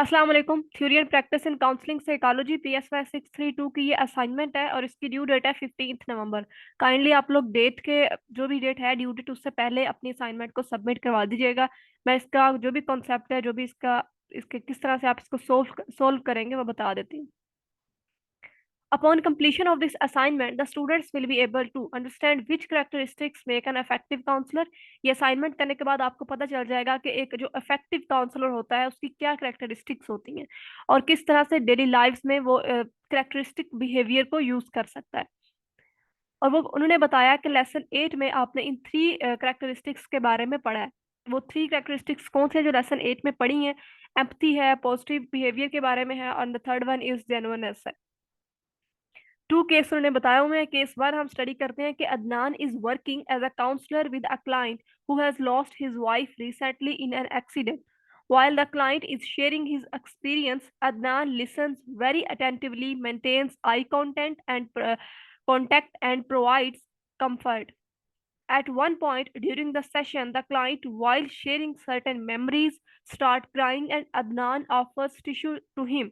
अस्सलाम वालेकुम। Theory and practice in counselling psychology PSY 632 की ये असाइनमेंट है और इसकी ड्यू डेट है 15 नवंबर। काइंडली आप लोग डेट के जो भी डेट है ड्यू डेट उससे पहले अपनी असाइनमेंट को सबमिट करवा दीजिएगा। मैं इसका जो भी कॉन्सेप्ट है, जो भी इसका इसके किस तरह से आप इसको सोल्व करेंगे वो बता देती हूँ। Upon completion of this assignment, the students will be able to understand which characteristics make an effective counselor. ये असाइनमेंट करने के बाद आपको पता चल जाएगा कि एक जो इफेक्टिव काउंसलर होता है उसकी क्या कैरेक्टरिस्टिक्स होती हैं और किस तरह से डेली लाइफ्स में वो कैरेक्टरिस्टिक बिहेवियर को यूज कर सकता है। और वो उन्होंने बताया कि लेसन 8 में आपने इन 3 कैरेक्टरिस्टिक्स के बारे में पढ़ा है। वो 3 कैरेक्टरिस्टिक्स कौन से जो लेसन 8 में पढ़ी हैं? एम्पैथी है, पॉजिटिव बिहेवियर के बारे में है और the third one is genuineness है। 2 केस उन्होंने बताया हुए हैं। केस 1 हम स्टडी करते हैं कि Adnan is working as a counsellor with a client who has lost his wife recently in an accident. While the client is sharing his experience, Adnan listens very attentively, maintains eye contact and provides comfort. At one point during the session, the client, while sharing certain memories, start crying and Adnan offers tissue to him.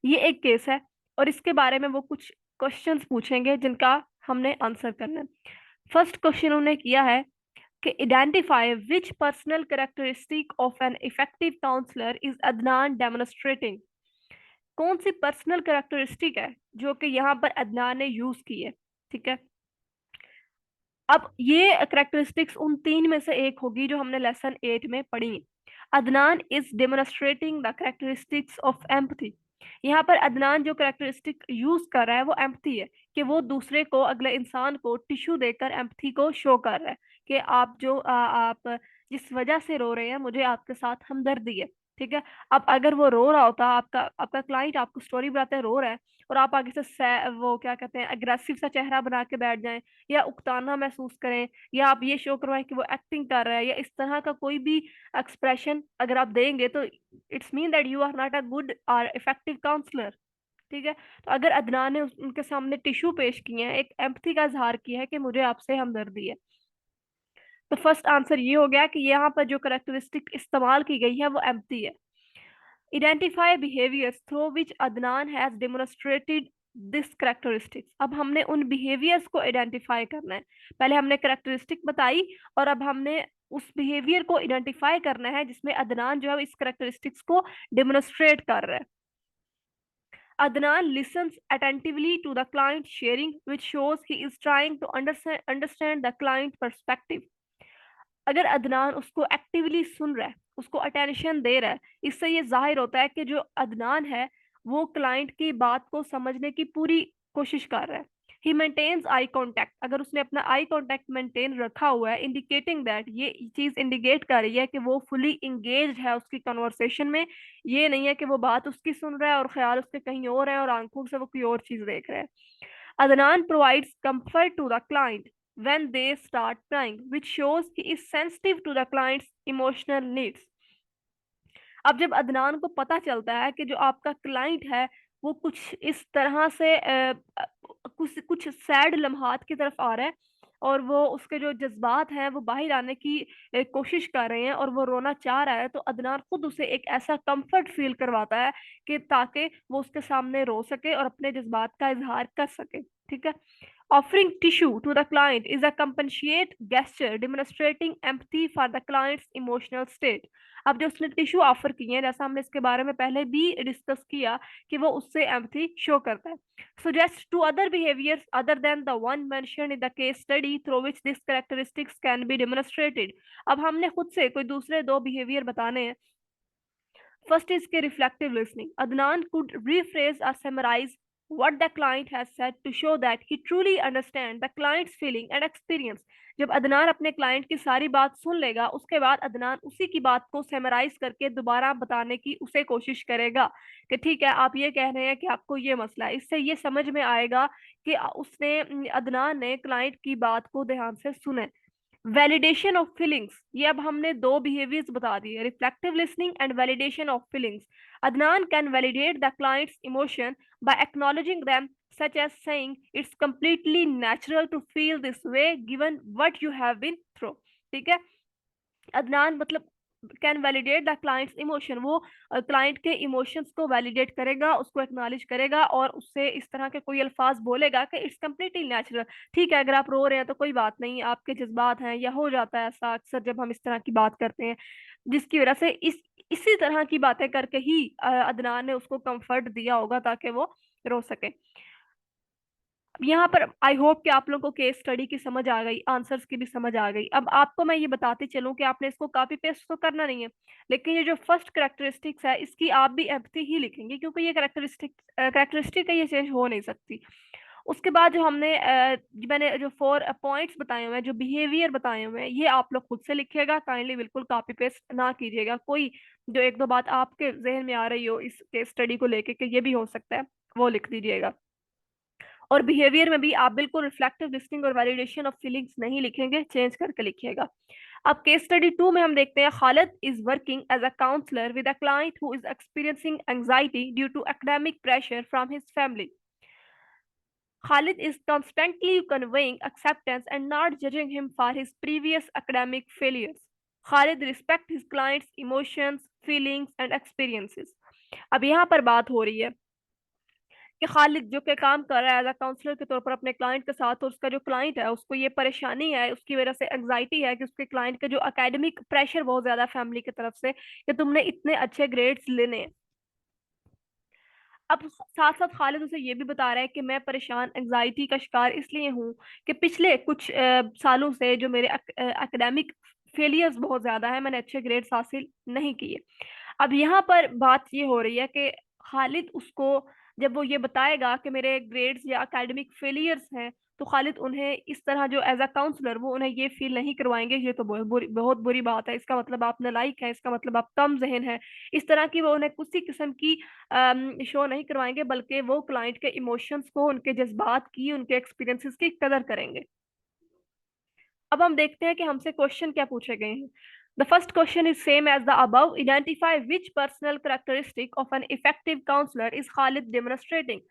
ये एक case है और इसके बारे में वो कुछ questions पूछेंगे जिनका हमने आंसर करना है। फर्स्ट क्वेश्चन उन्होंने किया है कि identify which personal characteristic of an effective counsellor is Adnan demonstrating. कौन सी पर्सनल कैरेक्टरिस्टिक है जो कि यहाँ पर अदनान ने यूज की है। ठीक है, अब ये कैरेक्टरिस्टिक्स उन 3 में से एक होगी जो हमने लेसन 8 में पढ़ी है। Adnan is demonstrating the characteristics of empathy. यहाँ पर अदनान जो कैरेक्टरिस्टिक यूज कर रहा है वो एम्पथी है, कि वो दूसरे को, अगले इंसान को टिश्यू देकर एम्पथी को शो कर रहा है कि आप जो आप जिस वजह से रो रहे हैं, मुझे आपके साथ हमदर्दी है। ठीक है, अब अगर वो रो रहा होता, आपका आपका क्लाइंट आपको स्टोरी बताते हैं, रो रहा है, और आप आगे से वो क्या कहते हैं, अग्रेसिव सा चेहरा बना के बैठ जाएं या उकताना महसूस करें या आप ये शो करवाएं कि वो एक्टिंग कर रहा है या इस तरह का कोई भी एक्सप्रेशन अगर आप देंगे, तो it's mean that you are not a good और इफेक्टिव काउंसलर। ठीक है, तो अगर अदनान ने उनके सामने टिश्यू पेश किए हैं, एक एम्पथी का इजहार किया है कि मुझे आपसे हमदर्दी है, तो फर्स्ट आंसर ये हो गया कि यहाँ पर जो करेक्टरिस्टिक इस्तेमाल की गई है वो एम्पथी है। Identify behaviors through which Adnan has demonstrated this characteristics. अब हमने उन behaviors को identify करना है। पहले हमने characteristic बताई और अब हमने उस behavior को identify करना है जिसमें अदनान जो है इस characteristics को demonstrate कर रहा है। Adnan listens attentively to the client sharing, which shows he is trying to understand the client perspective. अगर अदनान उसको एक्टिवली सुन रहा है, उसको अटेंशन दे रहा है, इससे ये जाहिर होता है कि जो अदनान है वो क्लाइंट की बात को समझने की पूरी कोशिश कर रहा है। ही मेंटेन्स आई कांटेक्ट, अगर उसने अपना आई कांटेक्ट मेंटेन रखा हुआ है, इंडिकेटिंग दैट, ये चीज इंडिकेट कर रही है कि वो फुली इंगेज्ड है उसकी कन्वर्सेशन में। ये नहीं है कि वो बात उसकी सुन रहा है और ख्याल उसके कहीं और है और आंखों से वो कोई और चीज देख रहा है। Adnan provides comfort to the client when they start crying, which shows he is sensitive to the client's emotional needs. अब जब अदनान को पता चलता है कि जो आपका क्लाइंट है वो कुछ इस तरह से कुछ कुछ सैड लम्हात की तरफ आ रहा है और वो उसके जो जज्बात हैं वो बाहर आने की कोशिश कर रहे हैं और वो रोना चाह रहा है, तो अदनान खुद उसे एक ऐसा कंफर्ट फील करवाता है कि ताकि वो उसके सामने रो सके और अपने जज्बात का इजहार कर सके। ठीक है, offering tissue to the client is a compassionate gesture demonstrating empathy for the client's emotional state. अब जो उसने टिश्यू ऑफर किए हैं, जैसा हमने इसके बारे में पहले भी डिस्कस किया कि वो उससे एम्पथी शो करता है। Suggest two other behaviors other than the one mentioned in the case study through which these characteristics can be demonstrated. अब हमने खुद से कोई दूसरे 2 बिहेवियर बताने हैं। First is के reflective listening. Adnan could rephrase or summarize what the client has said to show that he truly understands the client's feeling and experience. जब अदनान अपने क्लाइंट की सारी बात सुन लेगा, उसके बाद अदनान उसी की बात को समराइज करके दोबारा बताने की उसे कोशिश करेगा कि ठीक है, आप ये कह रहे हैं कि आपको ये मसला है। इससे ये समझ में आएगा कि उसने अदनान ने क्लाइंट की बात को ध्यान से सुने। वैलिडेशन ऑफ फीलिंग्स, ये अब हमने 2 बिहेवियर्स बता दिए, reflective listening and validation of feelings. Adnan can validate the clients emotion bye acknowledging them, such as saying it's completely natural to feel this way given what you have been through. ठीक है, अदनान मतलब can validate the clients emotion, वो client के emotions को validate करेगा, उसको acknowledge करेगा और उससे इस तरह के कोई अल्फाज बोलेगा कि इट्स कम्प्लीटली नेचुरल। ठीक है, अगर आप रो रहे हैं तो कोई बात नहीं, आपके जज्बात हैं, या हो जाता है ऐसा अक्सर जब हम इस तरह की बात करते हैं, जिसकी वजह से इसी तरह की बातें करके ही अदनान ने उसको कंफर्ट दिया होगा ताकि वो रो सके। यहाँ पर आई होप कि आप लोगों को केस स्टडी की समझ आ गई, आंसर्स की भी समझ आ गई। अब आपको मैं ये बताती चलूं कि आपने इसको कॉपी पेस्ट तो करना नहीं है, लेकिन ये जो फर्स्ट करेक्टरिस्टिक्स है इसकी आप भी एम्पैथी ही लिखेंगे, क्योंकि ये करेक्टरिस्टिक है, ये चेंज हो नहीं सकती। उसके बाद जो मैंने जो 4 पॉइंट्स बताए हुए हैं, जो बिहेवियर बताए हुए हैं, ये आप लोग खुद से लिखिएगा, काइंडली बिल्कुल कॉपी पेस्ट ना कीजिएगा। कोई जो एक दो बात आपके जहन में आ रही हो इस केस स्टडी को लेके कि ये भी हो सकता है, वो लिख दीजिएगा। और बिहेवियर में भी आप बिल्कुल रिफ्लेक्टिव लिसनिंग और वैलिडेशन ऑफ फीलिंग्स नहीं लिखेंगे, चेंज करके लिखिएगा। अब केस स्टडी 2 में हम देखते हैं, Khalid is working as a counsellor with a client who is experiencing anxiety due to academic pressure from his family. Khalid is constantly conveying acceptance and not judging him for his previous academic failures. Khalid respects his client's emotions, feelings and experiences. अब यहाँ पर बात हो रही है कि खालिद जो के काम कर रहा है एज अ काउंसलर के तौर पर अपने क्लाइंट के साथ, और उसका जो क्लाइंट है उसको ये परेशानी है, उसकी वजह से एंग्जाइटी है कि उसके क्लाइंट के जो एकेडमिक प्रेशर बहुत ज्यादा फैमिली की तरफ से कि तुमने इतने अच्छे ग्रेड्स लेने हैं। अब साथ साथ खालिद उसे ये भी बता रहा है कि मैं परेशान, एंग्जाइटी का शिकार इसलिए हूँ कि पिछले कुछ सालों से जो मेरे एकेडमिक फेलियर्स बहुत ज्यादा है, मैंने अच्छे ग्रेड्स हासिल नहीं किए। अब यहाँ पर बात ये हो रही है कि खालिद उसको जब वो ये बताएगा कि मेरे ग्रेड्स या एकेडमिक फेलियर्स हैं, तो खालिद उन्हें इस तरह जो एज अ काउंसलर वो उन्हें ये फील नहीं करवाएंगे ये तो बहुत बुरी बात है, इसका मतलब आप नालायक है, इसका मतलब आप कम जहन है, इस तरह की वो उन्हें किसी किस्म की शो नहीं करवाएंगे, बल्कि वो क्लाइंट के इमोशंस को, उनके जज्बात की, उनके एक्सपीरियंसेस की कदर करेंगे। अब हम देखते हैं कि हमसे क्वेश्चन क्या पूछे गए हैं। The first question is same as the above, identify which personal characteristic of an effective counsellor is Khalid demonstrating.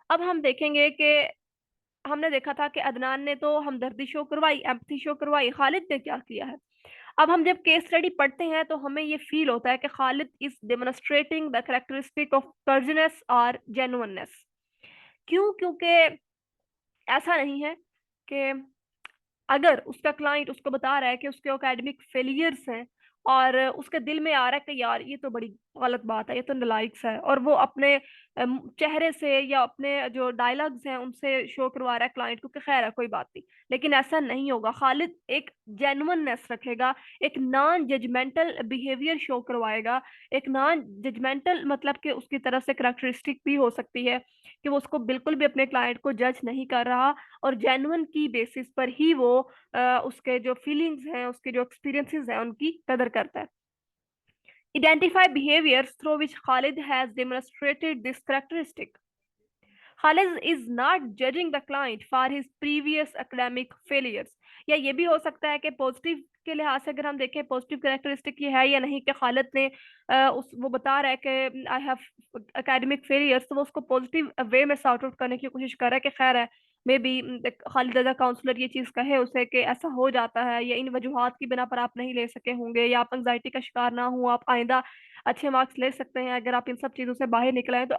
अब हम देखेंगे कि हमने देखा था कि अदनान ने तो हमदर्दी शो करवाई, एम्पैथी शो करवाई, खालिद ने क्या किया है। अब हम जब केस स्टडी पढ़ते हैं तो हमें ये फील होता है कि Khalid is demonstrating the characteristic of courageousness और जेन्युइननेस। क्यों? क्योंकि ऐसा नहीं है कि अगर उसका क्लाइंट उसको बता रहा है कि उसके एकेडमिक फेलियर्स हैं और उसके दिल में आ रहा है कि यार ये तो बड़ी गलत बात है, ये तो नालायक है, और वो अपने चेहरे से या अपने जो डायलॉग्स हैं उनसे शो करवा रहा है क्लाइंट को कि खैर है कोई बात नहीं, लेकिन ऐसा नहीं होगा। खालिद एक जेन्युइननेस रखेगा, एक नॉन जजमेंटल बिहेवियर शो करवाएगा। एक नॉन जजमेंटल मतलब कि उसकी तरफ से करेक्टरिस्टिक भी हो सकती है कि वो उसको बिल्कुल भी अपने क्लाइंट को जज नहीं कर रहा, और जेन्युइन की बेसिस पर ही वो उसके जो फीलिंग्स हैं, उसके जो एक्सपीरियंसेस हैं, उनकी कदर करता है। Identify behaviors through which Khalid has demonstrated this characteristic. Khalid is not judging the client for his previous academic failures. या ये भी हो सकता है कि पॉजिटिव के लिहाज से अगर हम देखें पॉजिटिव कैरेक्टरिस्टिक ये है या नहीं कि खालिद ने वो बता रहा है कि आई हैव एकेडमिक फेलियर्स, तो वो उसको पॉजिटिव वे में सॉर्ट आउट करने की कोशिश कर रहा है कि खैर है, maybe Khalid as counsellor ये चीज़ कहे उसे कि ऐसा हो जाता है, या इन वजूहात की बिना पर आप नहीं ले सके होंगे, या आप एंग्जाइटी का शिकार ना हो, आप आइंदा अच्छे मार्क्स ले सकते हैं अगर आप इन सब चीज़ों से बाहर निकले हैं, तो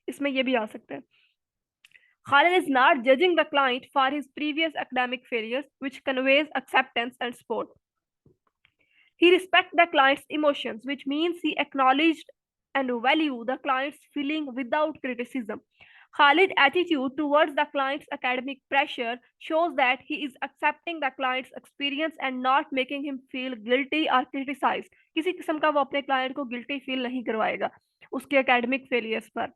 इसमें ये भी आ सकते हैं। Khalid is not judging the client for his previous academic failures, which conveys acceptance and support. He respects the client's emotions, which means he acknowledged and value the client's feeling without criticism. Khalid's attitude towards the client's academic pressure shows that he is accepting the client's experience and not making him feel guilty or criticized. किसी किस्म का वो अपने client को guilty feel नहीं करवाएगा उसके academic failures पर।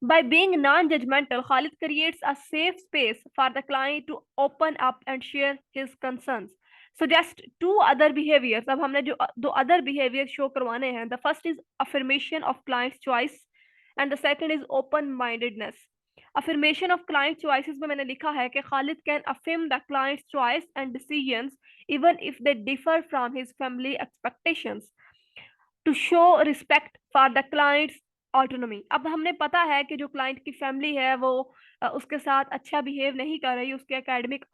By being non-judgmental, Khalid creates a safe space for the client to open up and share his concerns. Suggest two other behaviors. अब हमने जो दो other behaviors show करवाने हैं. The first is affirmation of client's choice, and the second is open-mindedness. Affirmation of client choices में मैंने लिखा है कि Khalid can affirm the client's choice and decisions even if they differ from his family expectations. To show respect for the client's autonomy. अब हमने पता है कि जो क्लाइंट की फैमिली है वो उसके साथ अच्छा बिहेव नहीं कर रही उसके एकेडमिक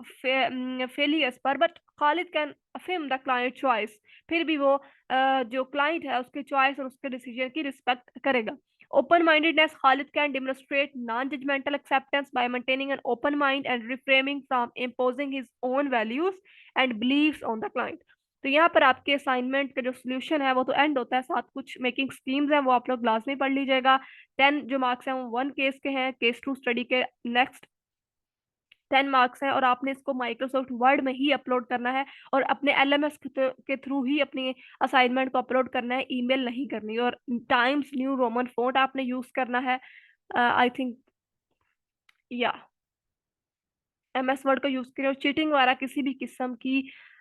फेलियर्स पर, but Khalid can affirm the client choice. फिर भी वो जो क्लाइंट है उसके चॉइस और उसके डिसीजन की रिस्पेक्ट करेगा। Open mindedness, Khalid can demonstrate non judgemental acceptance by maintaining an open mind and reframing from imposing his own values and believes on the client. तो यहाँ पर आपके असाइनमेंट का जो सोल्यूशन है वो तो एंड होता है, साथ कुछ मेकिंग स्कीम्स हैं वो आप लोग लाजमी पढ़ लीजिएगा। 10 जो मार्क्स हैं वो 1 केस के हैं, केस 2 स्टडी के नेक्स्ट 10 मार्क्स हैं, और आपने इसको माइक्रोसॉफ्ट वर्ड में ही अपलोड करना है और अपने एलएमएस के थ्रू ही अपनी असाइनमेंट को अपलोड करना है, ईमेल नहीं करनी। और टाइम्स न्यू रोमन फॉन्ट आपने यूज करना है, आई थिंक, या एमएस वर्ड का यूज करें, और चीटिंग वगैरह किसी भी किस्म की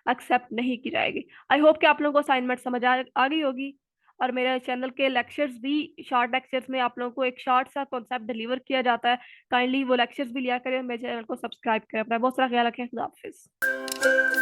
एक्सेप्ट नहीं की जाएगी। आई होप कि आप लोगों को असाइनमेंट समझ आ गई होगी। और मेरे चैनल के लेक्चर्स भी, शॉर्ट लेक्चर्स में आप लोगों को एक शॉर्ट सा कॉन्सेप्ट डिलीवर किया जाता है, काइंडली वो लेक्चर्स भी लिया करें, मेरे चैनल को सब्सक्राइब करें। अपना बहुत सारा ख्याल रखें, खुदा हाफिज।